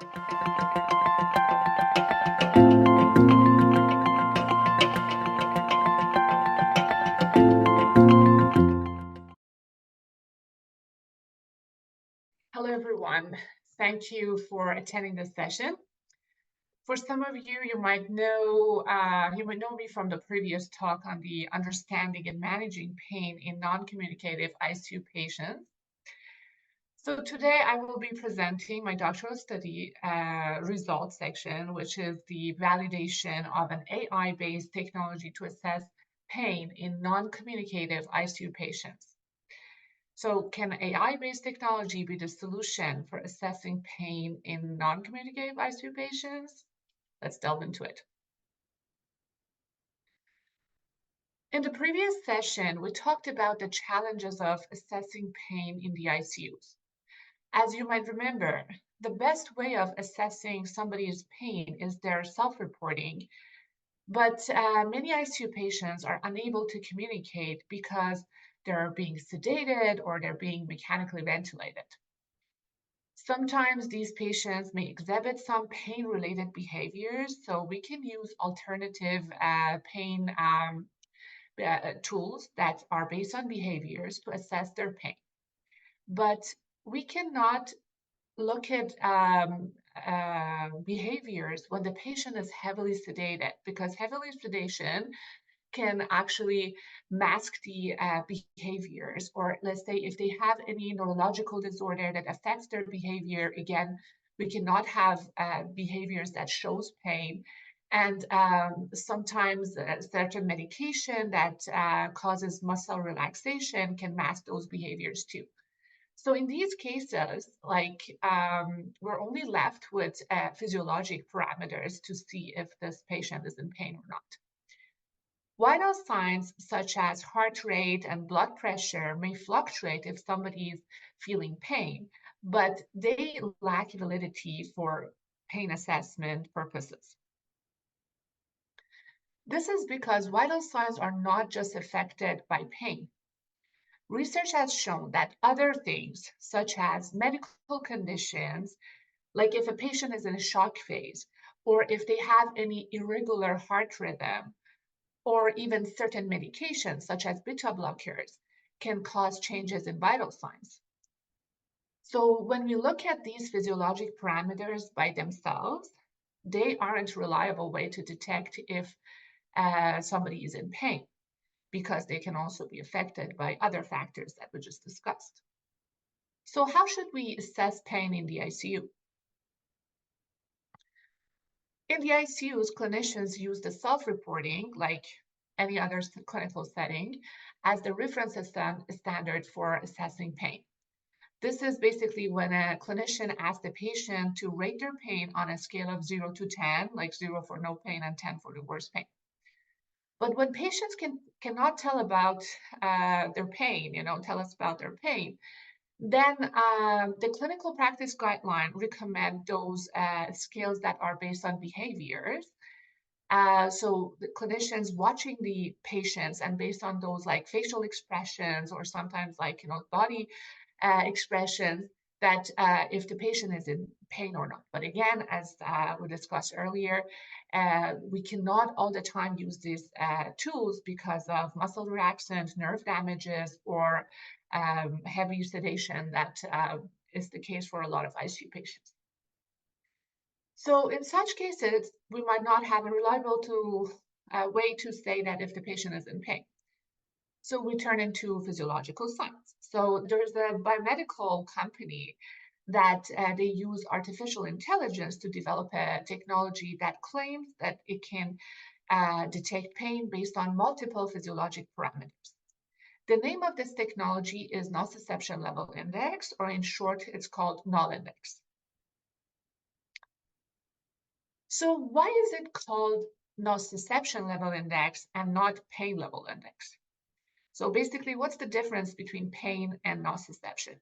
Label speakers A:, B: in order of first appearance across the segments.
A: Hello, everyone. Thank you for attending this session. For some of you, you might know me from the previous talk on the understanding and managing pain in non-communicative ICU patients. So today I will be presenting my doctoral study results section, which is the validation of an AI-based technology to assess pain in non-communicative ICU patients. So can AI-based technology be the solution for assessing pain in non-communicative ICU patients? Let's delve into it. In the previous session, we talked about the challenges of assessing pain in the ICUs. As you might remember, the best way of assessing somebody's pain is their self-reporting, but many ICU patients are unable to communicate because they're being sedated or they're being mechanically ventilated. Sometimes these patients may exhibit some pain-related behaviors, so we can use alternative pain tools that are based on behaviors to assess their pain. But we cannot look at behaviors when the patient is heavily sedated, because heavily sedation can actually mask the behaviors, or let's say if they have any neurological disorder that affects their behavior, again, we cannot have behaviors that shows pain. And sometimes certain medication that causes muscle relaxation can mask those behaviors too. So in these cases, we're only left with physiologic parameters to see if this patient is in pain or not. Vital signs such as heart rate and blood pressure may fluctuate if somebody is feeling pain, but they lack validity for pain assessment purposes. This is because vital signs are not just affected by pain. Research has shown that other things, such as medical conditions, like if a patient is in a shock phase, or if they have any irregular heart rhythm, or even certain medications, such as beta blockers, can cause changes in vital signs. So when we look at these physiologic parameters by themselves, they aren't a reliable way to detect if somebody is in pain, because they can also be affected by other factors that we just discussed. So how should we assess pain in the ICU? In the ICUs, clinicians use the self-reporting, like any other clinical setting, as the reference standard for assessing pain. This is basically when a clinician asks the patient to rate their pain on a scale of 0 to 10, like 0 for no pain and 10 for the worst pain. But when patients cannot tell about their pain, tell us about their pain, then the clinical practice guideline recommend those scales that are based on behaviors. So the clinicians watching the patients, and based on those like facial expressions or sometimes body expressions, that if the patient is in pain or not. But again, as we discussed earlier, we cannot all the time use these tools because of muscle relaxant, nerve damages, or heavy sedation that is the case for a lot of ICU patients. So in such cases, we might not have a reliable way to say that if the patient is in pain. So we turn into physiological signs. So there's a biomedical company that they use artificial intelligence to develop a technology that claims that it can detect pain based on multiple physiologic parameters. The name of this technology is Nociception Level Index, or in short, it's called NOL Index. So why is it called Nociception Level Index and not Pain Level Index? So basically, what's the difference between pain and nociception?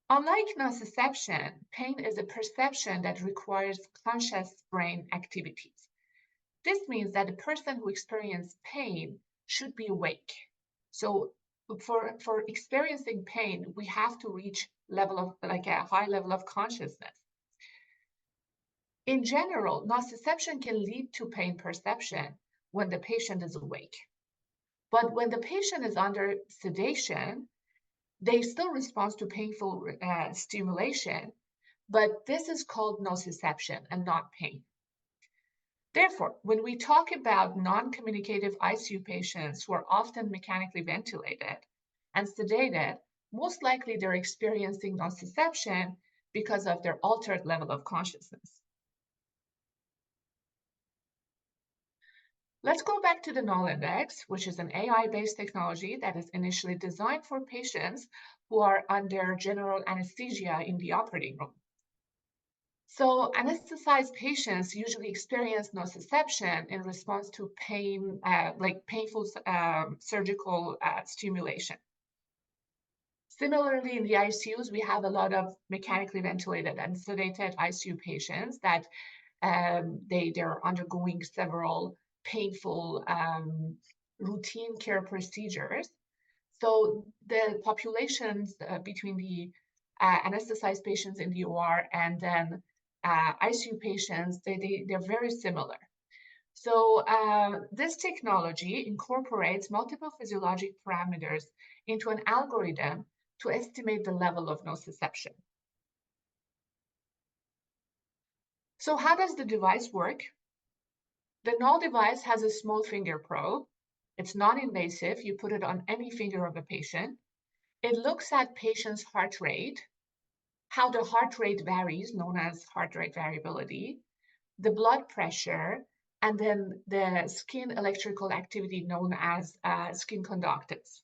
A: Unlike nociception, pain is a perception that requires conscious brain activities. This means that the person who experiences pain should be awake. So for experiencing pain, we have to reach a high level of consciousness. In general, nociception can lead to pain perception when the patient is awake. But when the patient is under sedation, they still respond to painful stimulation, but this is called nociception and not pain. Therefore, when we talk about non-communicative ICU patients who are often mechanically ventilated and sedated, most likely they're experiencing nociception because of their altered level of consciousness. Let's go back to the Null Index, which is an AI-based technology that is initially designed for patients who are under general anesthesia in the operating room. So anesthetized patients usually experience nociception in response to pain, like painful surgical stimulation. Similarly, in the ICUs, we have a lot of mechanically ventilated and sedated ICU patients that they're undergoing several painful routine care procedures. So the populations between the anesthetized patients in the OR and then ICU patients, they're very similar. So this technology incorporates multiple physiologic parameters into an algorithm to estimate the level of nociception. So how does the device work? The Null device has a small finger probe. It's non-invasive. You put it on any finger of a patient. It looks at patient's heart rate, how the heart rate varies, known as heart rate variability, the blood pressure, and then the skin electrical activity known as skin conductance.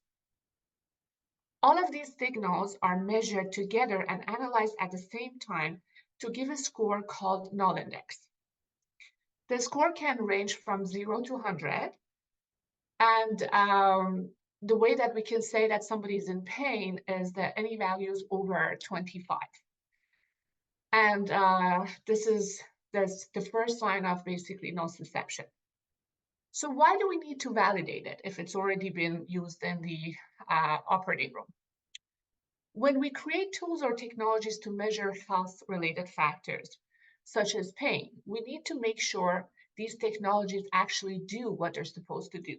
A: All of these signals are measured together and analyzed at the same time to give a score called Null Index. The score can range from 0 to 100, and the way that we can say that somebody is in pain is that any values over 25. And this is the first sign of basically nociception. So why do we need to validate it if it's already been used in the operating room? When we create tools or technologies to measure health-related factors, such as pain, we need to make sure these technologies actually do what they're supposed to do.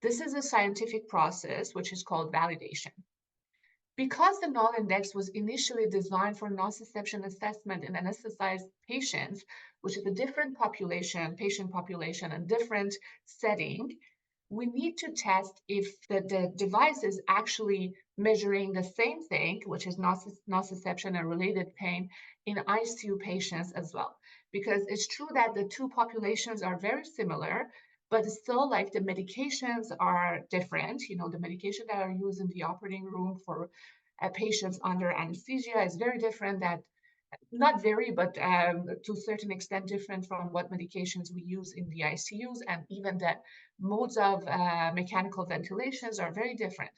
A: This is a scientific process, which is called validation. Because the Null Index was initially designed for nociception assessment in anesthetized patients, which is a different patient population and different setting, we need to test if the device is actually measuring the same thing, which is nociception and related pain, in ICU patients as well. Because it's true that the two populations are very similar, but still, like, the medications are different. You know, the medication that are used in the operating room for patients under anesthesia is very different, that not very, but to a certain extent different from what medications we use in the ICUs, and even the modes of mechanical ventilations are very different.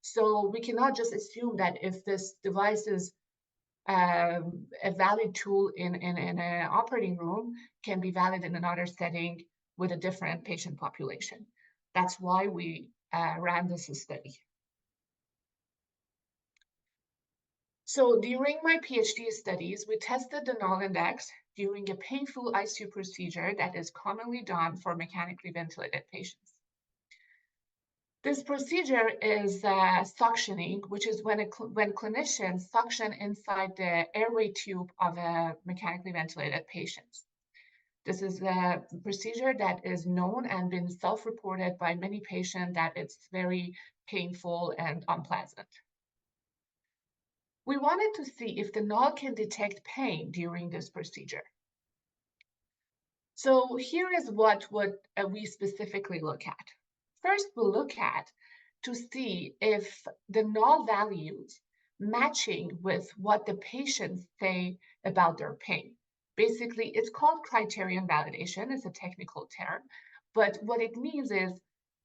A: So we cannot just assume that if this device is a valid tool in an operating room, can be valid in another setting with a different patient population. That's why we ran this study. So during my PhD studies, we tested the Null Index during a painful ICU procedure that is commonly done for mechanically ventilated patients. This procedure is suctioning, which is when clinicians suction inside the airway tube of a mechanically ventilated patient. This is a procedure that is known and been self-reported by many patients that it's very painful and unpleasant. We wanted to see if the Null can detect pain during this procedure. So here is what we specifically look at. First, we'll look at to see if the Null values matching with what the patients say about their pain. Basically, it's called criterion validation. It's a technical term, but what it means is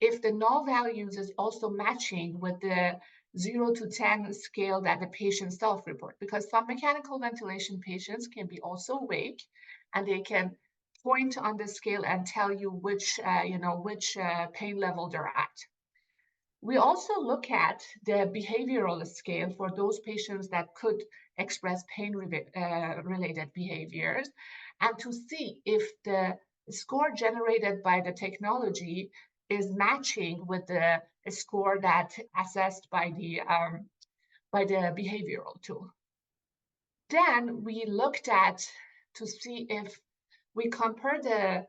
A: if the Null values is also matching with the 0 to 10 scale that the patient self-report, because some mechanical ventilation patients can be also awake and they can point on the scale and tell you which pain level they're at. We also look at the behavioral scale for those patients that could express pain-related behaviors, and to see if the score generated by the technology is matching with the score that assessed by the behavioral tool. Then we looked at to see if we compare the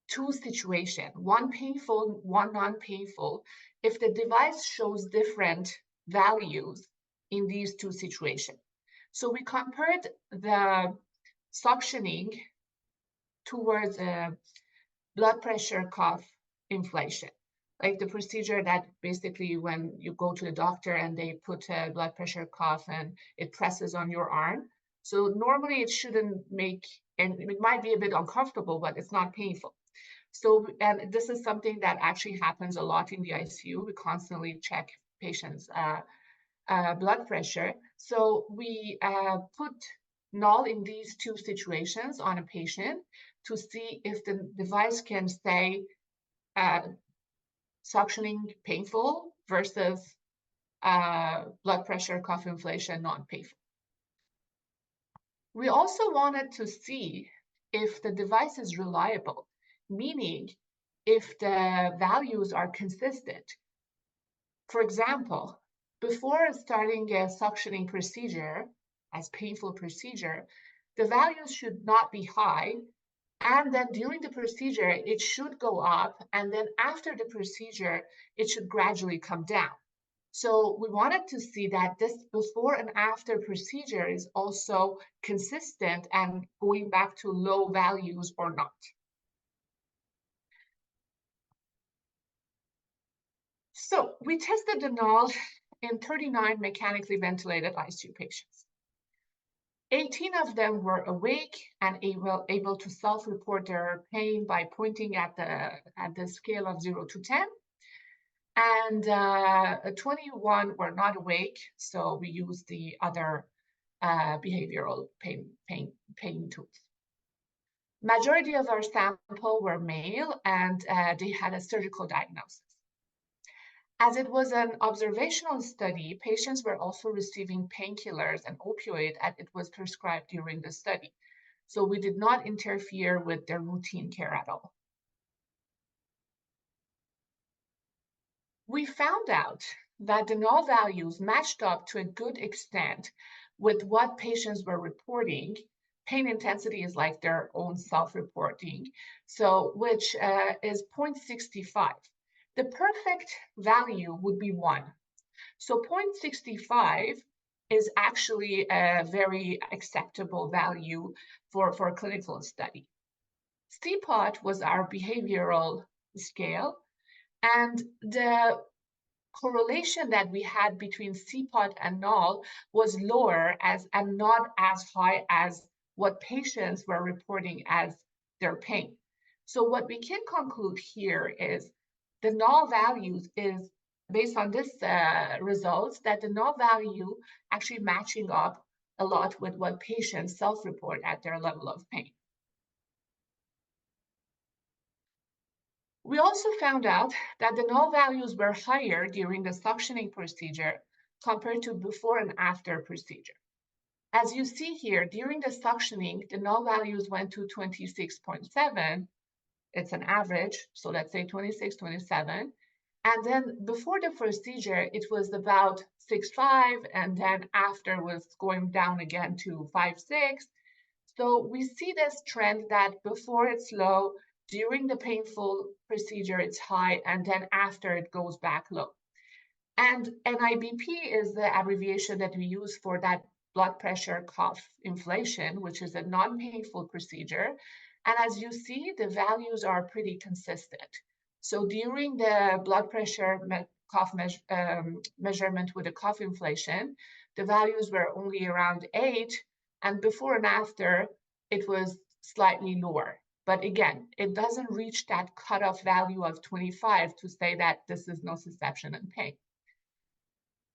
A: two situations, one painful, one non-painful, if the device shows different values in these two situations. So we compared the suctioning towards blood pressure cuff inflation, like the procedure that basically when you go to the doctor and they put a blood pressure cuff and it presses on your arm. So normally it shouldn't make, and it might be a bit uncomfortable, but it's not painful. So, and this is something that actually happens a lot in the ICU. We constantly check patients' blood pressure. So we put null in these two situations on a patient to see if the device can say suctioning painful versus blood pressure cuff inflation non-painful. We also wanted to see if the device is reliable, meaning if the values are consistent. For example, before starting a suctioning procedure, as painful procedure, the values should not be high, and then during the procedure, it should go up, and then after the procedure, it should gradually come down. So we wanted to see that this before and after procedure is also consistent and going back to low values or not. So we tested the null in 39 mechanically ventilated ICU patients. 18 of them were awake and able to self-report their pain by pointing at the scale of 0 to 10. And 21 were not awake, so we used the other behavioral pain tools. Majority of our sample were male, and they had a surgical diagnosis. As it was an observational study, patients were also receiving painkillers and opioid as it was prescribed during the study. So we did not interfere with their routine care at all. We found out that the null values matched up to a good extent with what patients were reporting. Pain intensity is like their own self-reporting, so which is 0.65. The perfect value would be 1. So 0.65 is actually a very acceptable value for a clinical study. CPOT was our behavioral scale, and the correlation that we had between CPOT and null was lower and not as high as what patients were reporting as their pain. So what we can conclude here is the null values is based on this results that the null value actually matching up a lot with what patients self-report at their level of pain. We also found out that the null values were higher during the suctioning procedure compared to before and after procedure. As you see here, during the suctioning, the null values went to 26.7. It's an average, so let's say 26, 27. And then before the procedure, it was about 6.5, and then after was going down again to 5.6. So we see this trend that before it's low, during the painful procedure, it's high, and then after it goes back low. And NIBP is the abbreviation that we use for that blood pressure cuff inflation, which is a non-painful procedure. And as you see, the values are pretty consistent. So during the blood pressure cuff measurement with the cuff inflation, the values were only around 8, and before and after, it was slightly lower. But again, it doesn't reach that cutoff value of 25 to say that this is nociception and pain.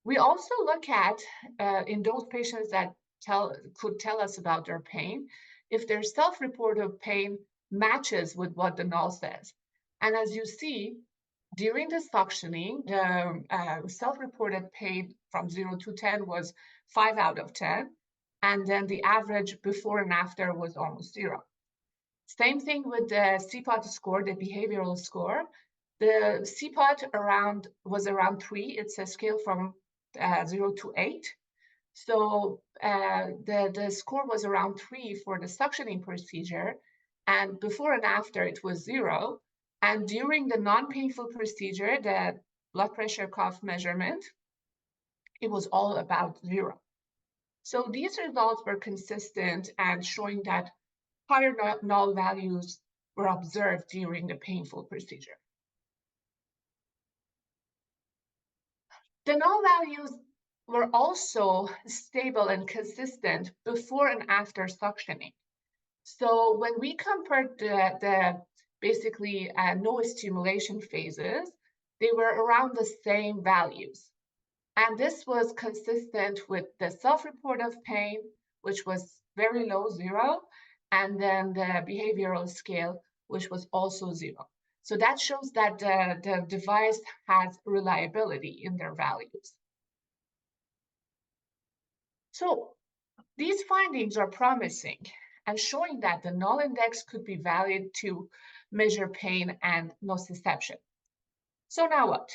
A: We also look at, in those patients that could tell us about their pain, if their self-report of pain matches with what the null says. And as you see, During the suctioning, the self-reported pain from 0 to 10 was 5 out of 10, and then the average before and after was almost 0. Same thing with the CPOT score, the behavioral score. The CPOT was around 3. It's a scale from 0 to 8. So the score was around 3 for the suctioning procedure, and before and after it was 0. And during the non-painful procedure, the blood pressure cuff measurement, it was all about 0. So these results were consistent and showing that higher null values were observed during the painful procedure. The null values were also stable and consistent before and after suctioning. So when we compared the basically no stimulation phases, they were around the same values. And this was consistent with the self-report of pain, which was very low, 0, and then the behavioral scale, which was also 0. So that shows that the device has reliability in their values. So these findings are promising and showing that the null index could be valid to measure pain and nociception. So now what?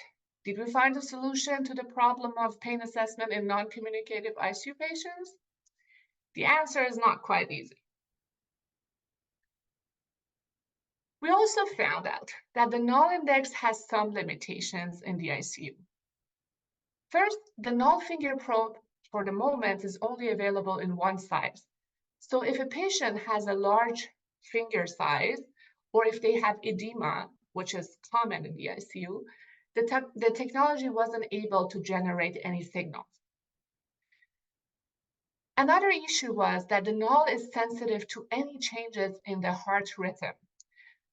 A: Did we find a solution to the problem of pain assessment in non-communicative ICU patients? The answer is not quite easy. We also found out that the null index has some limitations in the ICU. First, the null finger probe for the moment is only available in one size. So if a patient has a large finger size, or if they have edema, which is common in the ICU, the technology wasn't able to generate any signals. Another issue was that the null is sensitive to any changes in the heart rhythm.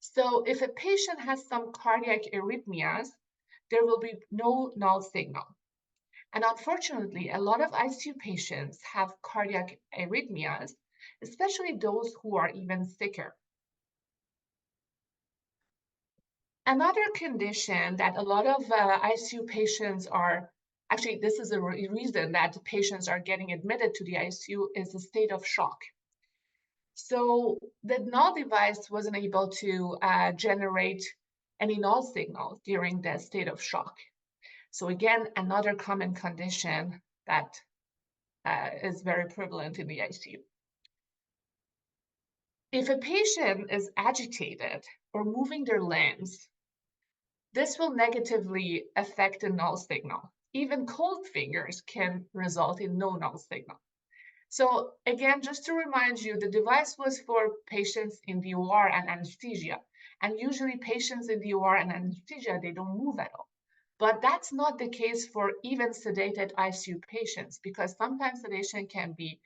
A: So if a patient has some cardiac arrhythmias, there will be no null signal. And unfortunately, a lot of ICU patients have cardiac arrhythmias, especially those who are even sicker. Another condition that a lot of ICU patients are, actually this is a reason that patients are getting admitted to the ICU, is the state of shock. So the null device wasn't able to generate any null signal during the state of shock. So again, another common condition that is very prevalent in the ICU. If a patient is agitated or moving their limbs, this will negatively affect the null signal. Even cold fingers can result in no null signal. So again, just to remind you, the device was for patients in the OR and anesthesia. And usually patients in the OR and anesthesia, they don't move at all. But that's not the case for even sedated ICU patients, because sometimes sedation can be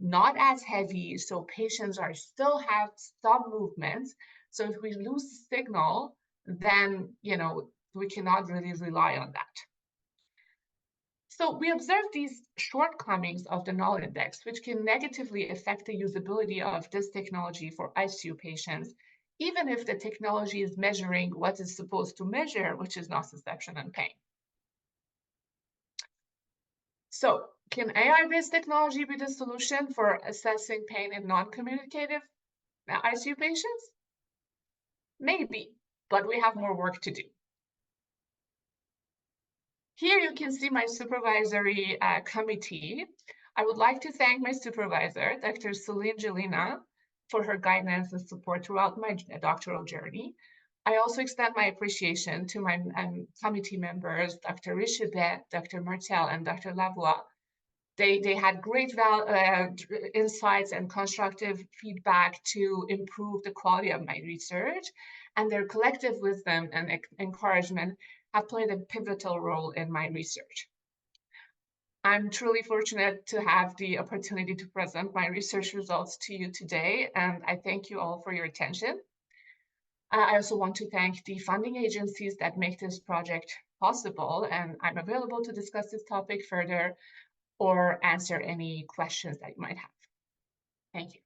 A: not as heavy, so patients are still have some movements. So if we lose the signal, then we cannot really rely on that. So we observed these shortcomings of the null index, which can negatively affect the usability of this technology for ICU patients, even if the technology is measuring what it's supposed to measure, which is nociception and pain. So can AI-based technology be the solution for assessing pain in non-communicative ICU patients? Maybe, but we have more work to do. Here you can see my supervisory committee. I would like to thank my supervisor, Dr. Celine Gelinas, for her guidance and support throughout my doctoral journey. I also extend my appreciation to my committee members, Dr. Richebet, Dr. Martel, and Dr. Lavoie. They had great insights and constructive feedback to improve the quality of my research, and their collective wisdom and encouragement have played a pivotal role in my research. I'm truly fortunate to have the opportunity to present my research results to you today, and I thank you all for your attention. I also want to thank the funding agencies that make this project possible, and I'm available to discuss this topic further or answer any questions that you might have. Thank you.